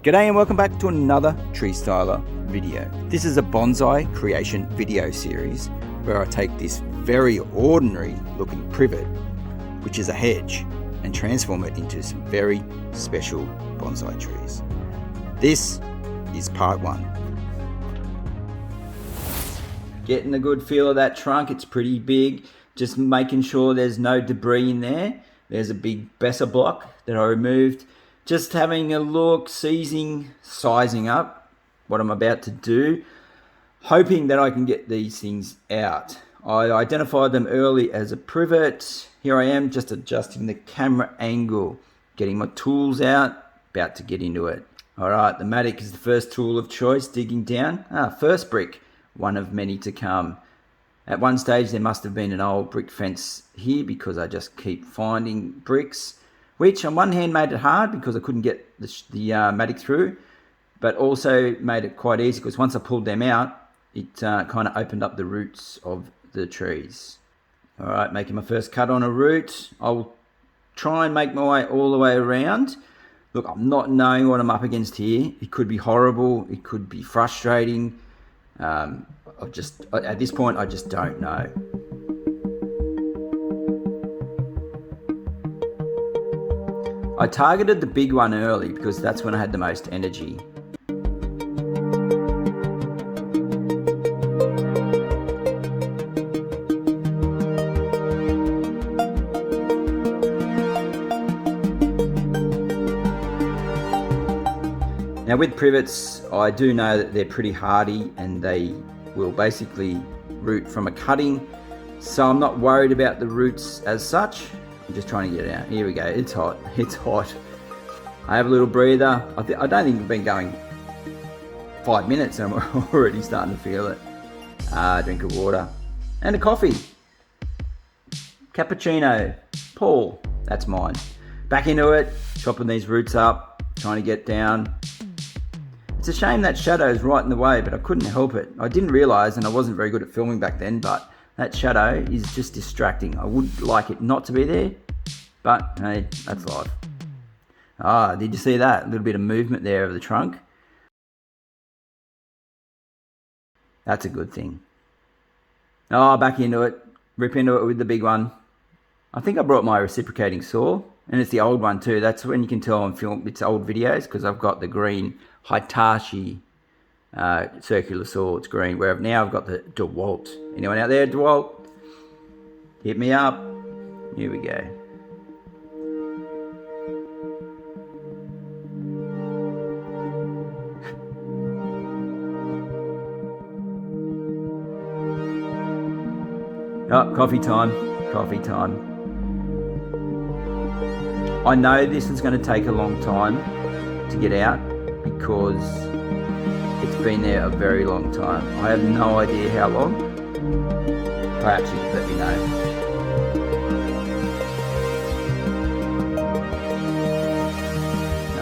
G'day and welcome back to another Tree Styler video. This is a Bonsai Creation video series where I take this very ordinary looking privet, which is a hedge, and transform it into some very special bonsai trees. This is part one. Getting a good feel of that trunk, it's pretty big. Just making sure there's no debris in there. There's a big Besser block that I removed. Just having a look, sizing up what I'm about to do, hoping that I can get these things out. I identified them early as a privet. Here I am, just adjusting the camera angle, getting my tools out, about to get into it. All right, the mattock is the first tool of choice, digging down. First brick, one of many to come. At one stage, there must have been an old brick fence here because I just keep finding bricks, which on one hand made it hard because I couldn't get the mattock through, but also made it quite easy because once I pulled them out, it kind of opened up the roots of the trees. All right, making my first cut on a root. I'll try and make my way all the way around. Look, I'm not knowing what I'm up against here. It could be horrible. It could be frustrating. At this point, I just don't know. I targeted the big one early because that's when I had the most energy. Now with privets, I do know that they're pretty hardy and they will basically root from a cutting. So I'm not worried about the roots as such. I'm just trying to get it out. Here we go. It's hot. It's hot. I have a little breather. I don't think we've been going 5 minutes and I'm already starting to feel it. Drink of water. And a coffee. Cappuccino. Paul. That's mine. Back into it. Chopping these roots up. Trying to get down. It's a shame that shadow is right in the way, but I couldn't help it. I didn't realise, and I wasn't very good at filming back then, but that shadow is just distracting. I would like it not to be there, but hey, that's life. Did you see that? A little bit of movement there of the trunk. That's a good thing. Back into it. Rip into it with the big one. I think I brought my reciprocating saw, and it's the old one too. That's when you can tell I'm filming. It's old videos because I've got the green Hitachi circular saw. It's green. Where now I've got the DeWalt. Anyone out there, DeWalt? Hit me up. Here we go. Coffee time. Coffee time. I know this is going to take a long time to get out because it's been there a very long time. I have no idea how long. Perhaps you can let me know.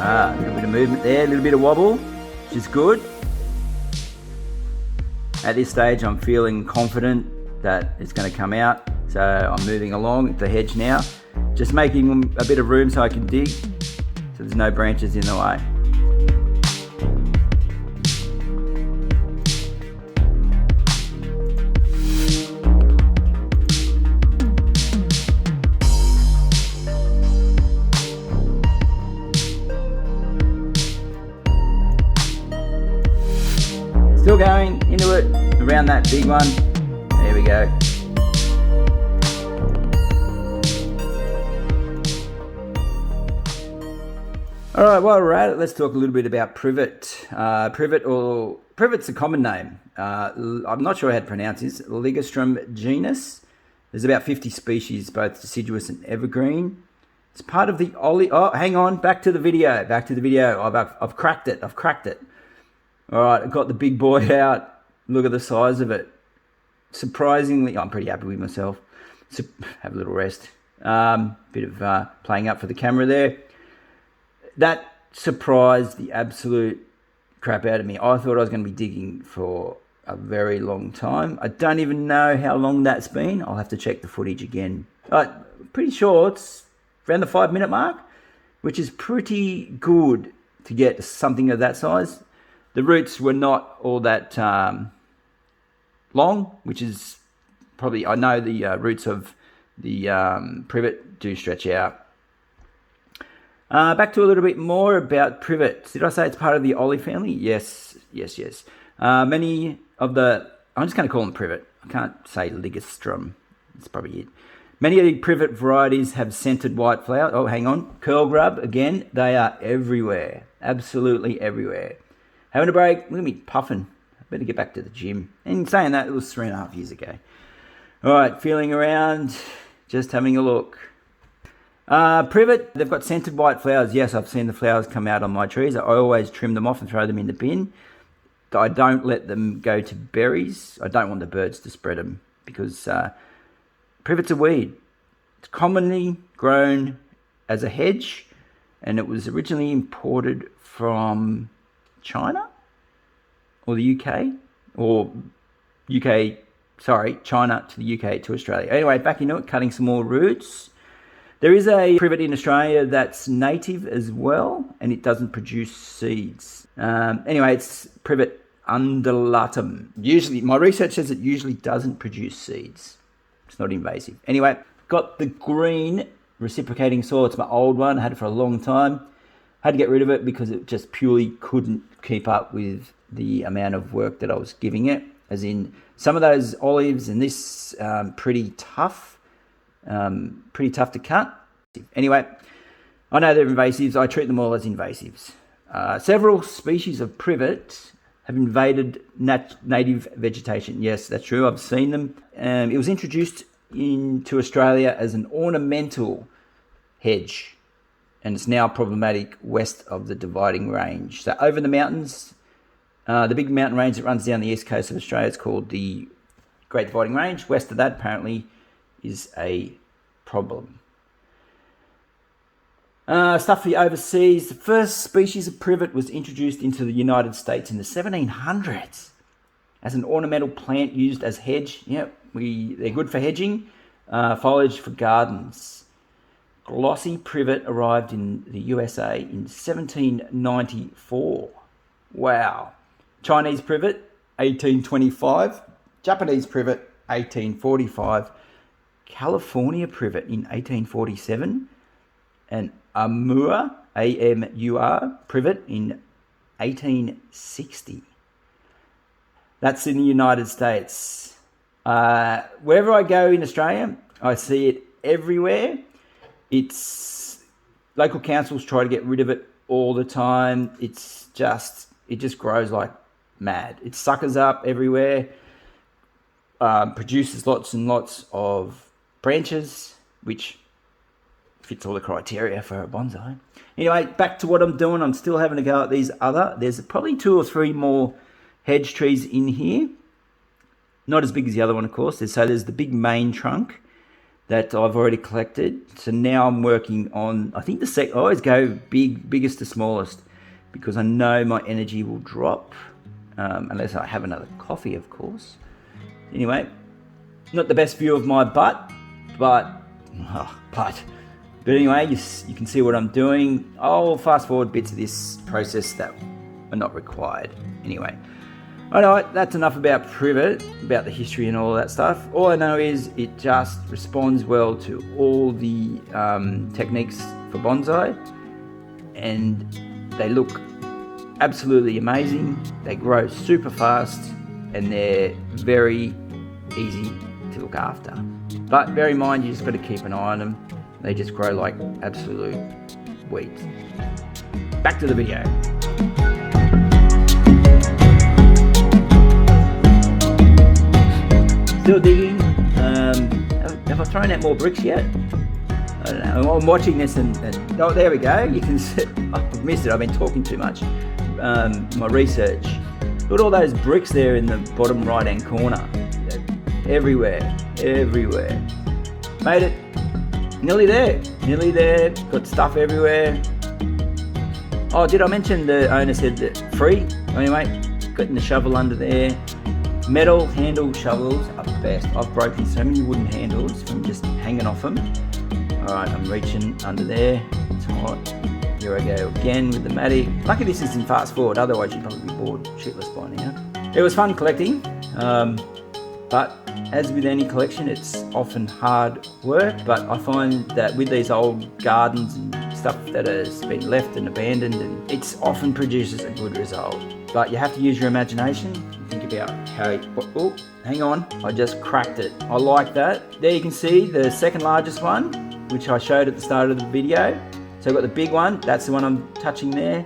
A little bit of movement there, a little bit of wobble, which is good. At this stage, I'm feeling confident that it's going to come out. So I'm moving along the hedge now, just making a bit of room so I can dig, so there's no branches in the way. Still going into it, around that big one. There we go. All right, while we're at it, let's talk a little bit about privet. Privet's a common name. I'm not sure how to pronounce this. Ligustrum genus. There's about 50 species, both deciduous and evergreen. It's part of the hang on, back to the video. I've cracked it. All right, I've got the big boy out. Look at the size of it. Surprisingly, I'm pretty happy with myself. Have a little rest. Bit of playing up for the camera there. That surprised the absolute crap out of me. I thought I was going to be digging for a very long time. I don't even know how long that's been. I'll have to check the footage again. Pretty sure it's around the 5 minute mark, which is pretty good to get something of that size. The roots were not all that long, which is probably, I know the roots of the privet do stretch out. Back to a little bit more about privet. Did I say it's part of the olive family? Yes. Many of the, I'm just going to call them privet. I can't say ligustrum. That's probably it. Many of the privet varieties have scented white flowers. Oh, hang on. Curl grub, again, they are everywhere. Absolutely everywhere. Having a break. Look at me puffing. I better get back to the gym. And saying that, it was 3.5 years ago. All right, feeling around, just having a look. Privet, they've got scented white flowers. Yes, I've seen the flowers come out on my trees. I always trim them off and throw them in the bin. I don't let them go to berries. I don't want the birds to spread them because privet's a weed. It's commonly grown as a hedge, and it was originally imported from China or the UK, or China to the UK to Australia. Anyway, back into it, cutting some more roots. There is a privet in Australia that's native as well, and it doesn't produce seeds. Anyway, it's Privet undulatum. Usually, my research says it usually doesn't produce seeds. It's not invasive. Anyway, got the green reciprocating soil. It's my old one. I had it for a long time. Had to get rid of it because it just purely couldn't keep up with the amount of work that I was giving it. As in, some of those olives and this pretty tough to cut. Anyway, I know they're invasives. I treat them all as invasives. Several species of privet have invaded native vegetation. Yes, that's true. I've seen them. It was introduced into Australia as an ornamental hedge, and it's now problematic west of the Dividing Range. So over the mountains, the big mountain range that runs down the east coast of Australia, it's called the Great Dividing Range. West of that, apparently, is a problem. Stuff for overseas. The first species of privet was introduced into the United States in the 1700s as an ornamental plant used as hedge. Yep, they're good for hedging, foliage for gardens. Glossy privet arrived in the USA in 1794. Wow. Chinese privet, 1825. Japanese privet, 1845. California privet in 1847, and Amur, A-M-U-R, privet in 1860. That's in the United States. Wherever I go in Australia, I see it everywhere. Local councils try to get rid of it all the time. It just grows like mad. It suckers up everywhere, produces lots and lots of branches, which fits all the criteria for a bonsai. Anyway, back to what I'm doing. I'm still having a go at these there's probably 2 or 3 more hedge trees in here. Not as big as the other one, of course. There's the big main trunk that I've already collected. So now I'm working on, I think I always go biggest to smallest, because I know my energy will drop, unless I have another coffee, of course. Anyway, not the best view of my butt, but anyway, you can see what I'm doing. I'll fast forward bits of this process that are not required. Anyway, all right, that's enough about privet, about the history and all that stuff. All I know is it just responds well to all the techniques for bonsai, and they look absolutely amazing. They grow super fast, and they're very easy to look after. But bear in mind, you just got to keep an eye on them. They just grow like absolute weeds. Back to the video. Still digging. Have I thrown out more bricks yet? I don't know. I'm watching this and oh, there we go. You can see. I've missed it. I've been talking too much. My research. Look at all those bricks there in the bottom right-hand corner. Everywhere. Made it. Nearly there. Got stuff everywhere. Oh, did I mention the owner said that free? Anyway, getting the shovel under there. Metal handle shovels are best. I've broken so many wooden handles from just hanging off them. All right, I'm reaching under there. It's hot. Here I go again with the Matic. Lucky this isn't fast forward, otherwise you'd probably be bored shitless by now. It was fun collecting, but as with any collection, it's often hard work, but I find that with these old gardens and stuff that has been left and abandoned, and it often produces a good result. But you have to use your imagination. Think about how, oh, hang on, I just cracked it. I like that. There you can see the second largest one, which I showed at the start of the video. So I've got the big one, that's the one I'm touching there.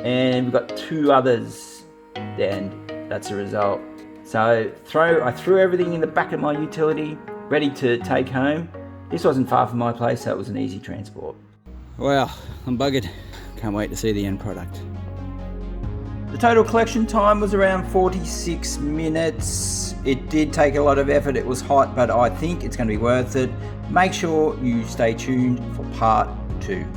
And we've got two others, and that's the result. So I threw everything in the back of my utility, ready to take home. This wasn't far from my place, so it was an easy transport. Wow, I'm buggered. Can't wait to see the end product. The total collection time was around 46 minutes. It did take a lot of effort, it was hot, but I think it's going to be worth it. Make sure you stay tuned for part 2.